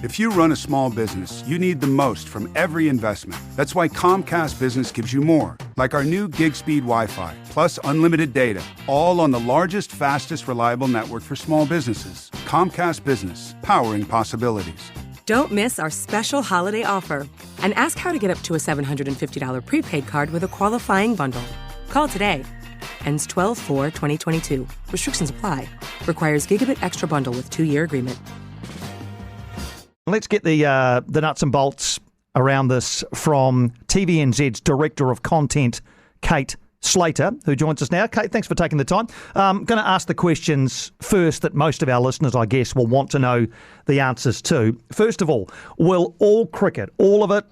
If you run a small business, you need the most from every investment. That's why Comcast Business gives you more, like our new gig speed Wi-Fi, plus unlimited data, all on the largest, fastest, reliable network for small businesses. Comcast Business, powering possibilities. Don't miss our special holiday offer and ask how to get up to a $750 prepaid card with a qualifying bundle. Call today. Ends 12/4/2022. Restrictions apply. Requires gigabit extra bundle with 2-year agreement. Let's get the nuts and bolts around this from TVNZ's Director of Content, Cate Slater, who joins us now. Cate, thanks for taking the time. I'm going to ask the questions first that most of our listeners, I guess, will want to know the answers to. First of all, will all cricket, all of it,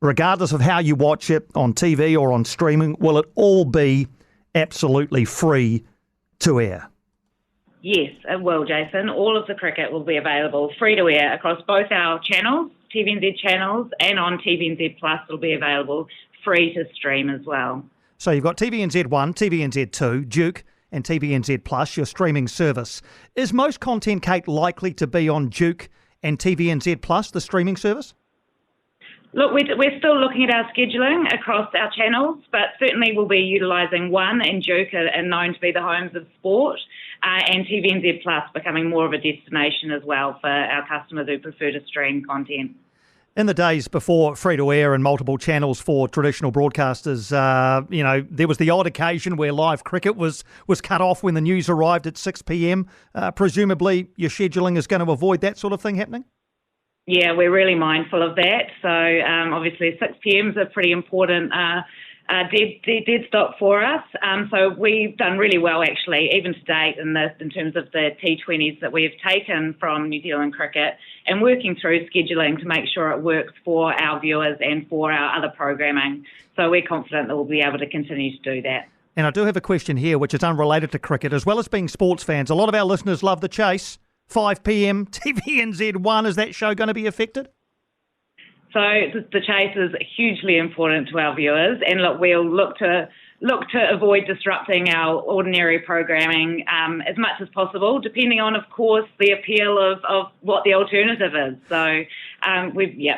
regardless of how you watch it on TV or on streaming, will it all be absolutely free to air? Yes, it will, Jason. All of the cricket will be available free to air across both our channels, TVNZ channels, and on TVNZ Plus it'll be available free to stream as well. So you've got TVNZ1, TVNZ2, Duke, and TVNZ Plus, your streaming service. Is most content, Cate, likely to be on Duke and TVNZ Plus, the streaming service? Look, we're still looking at our scheduling across our channels, but certainly we'll be utilising One and Duke are known to be the homes of sport, and TVNZ Plus becoming more of a destination as well for our customers who prefer to stream content. In the days before free-to-air and multiple channels for traditional broadcasters, there was the odd occasion where live cricket was cut off when the news arrived at 6 p.m. Presumably your scheduling is going to avoid that sort of thing happening? Yeah, we're really mindful of that. So obviously 6 p.m. is a pretty important dead stop for us. So we've done really well, actually, even to date in terms of the T20s that we've taken from New Zealand cricket and working through scheduling to make sure it works for our viewers and for our other programming. So we're confident that we'll be able to continue to do that. And I do have a question here which is unrelated to cricket. As well as being sports fans, a lot of our listeners love The Chase. 5 p.m, TVNZ1, is that show going to be affected? So The Chase is hugely important to our viewers, and look, we'll look to avoid disrupting our ordinary programming as much as possible, depending on, of course, the appeal of what the alternative is. So we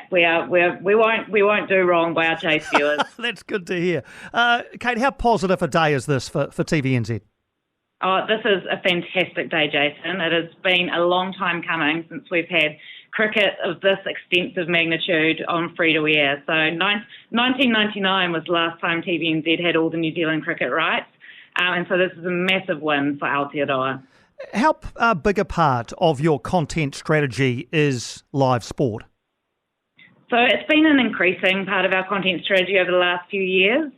won't do wrong by our Chase viewers. That's good to hear. Cate, how positive a day is this for TVNZ? Oh, this is a fantastic day, Jason. It has been a long time coming since we've had cricket of this extensive magnitude on free-to-air. So 1999 was the last time TVNZ had all the New Zealand cricket rights, and so this is a massive win for Aotearoa. How big a part of your content strategy is live sport? So it's been an increasing part of our content strategy over the last few years.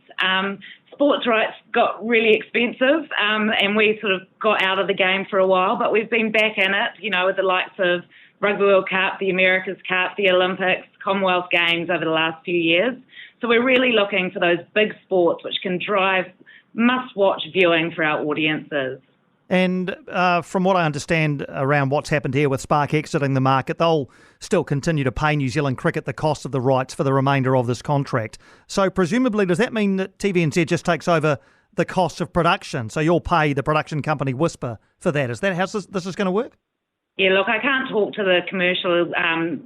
Sports rights got really expensive and we sort of got out of the game for a while, but we've been back in it, with the likes of Rugby World Cup, the America's Cup, the Olympics, Commonwealth Games over the last few years. So we're really looking for those big sports which can drive must-watch viewing for our audiences. And from what I understand around what's happened here with Spark exiting the market, they'll still continue to pay New Zealand cricket the cost of the rights for the remainder of this contract. So presumably, does that mean that TVNZ just takes over the cost of production? So you'll pay the production company Whisper for that. Is that how this is going to work? Yeah, look, I can't talk to the commercial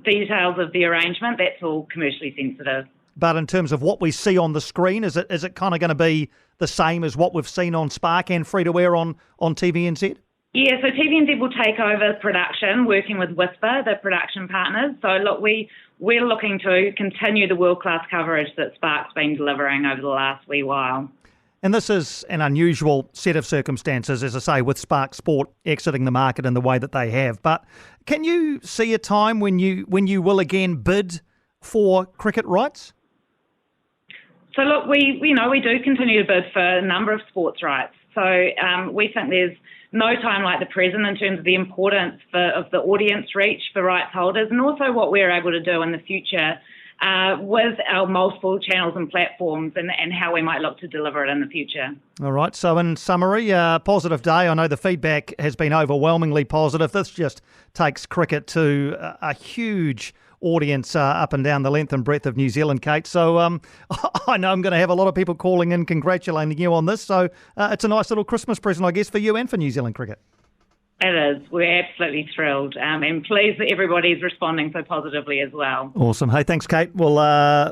details of the arrangement. That's all commercially sensitive. But in terms of what we see on the screen, is it kind of going to be the same as what we've seen on Spark and free-to-air on TVNZ? Yeah, so TVNZ will take over production, working with Whisper, the production partners. So look, we're looking to continue the world-class coverage that Spark's been delivering over the last wee while. And this is an unusual set of circumstances, as I say, with Spark Sport exiting the market in the way that they have. But can you see a time when you will again bid for cricket rights? So look, we do continue to bid for a number of sports rights. So we think there's no time like the present in terms of the importance of the audience reach for rights holders, and also what we're able to do in the future with our multiple channels and platforms and how we might look to deliver it in the future. All right. So in summary, positive day. I know the feedback has been overwhelmingly positive. This just takes cricket to a huge audience up and down the length and breadth of New Zealand, Cate. So I know I'm going to have a lot of people calling in congratulating you on this. So it's a nice little Christmas present, I guess, for you and for New Zealand cricket. It is. We're absolutely thrilled and pleased that everybody's responding so positively as well. Awesome. Hey, thanks, Kate. We'll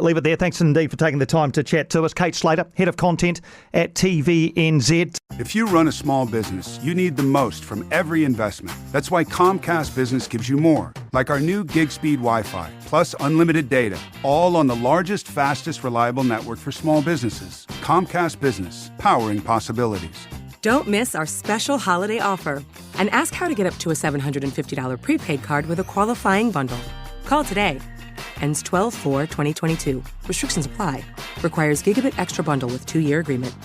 leave it there. Thanks indeed for taking the time to chat to us. Cate Slater, Head of Content at TVNZ. If you run a small business, you need the most from every investment. That's why Comcast Business gives you more, like our new gig speed Wi-Fi, plus unlimited data, all on the largest, fastest, reliable network for small businesses. Comcast Business, powering possibilities. Don't miss our special holiday offer and ask how to get up to a $750 prepaid card with a qualifying bundle. Call today. Ends 12/4/2022. Restrictions apply. Requires Gigabit Extra Bundle with 2-year agreement.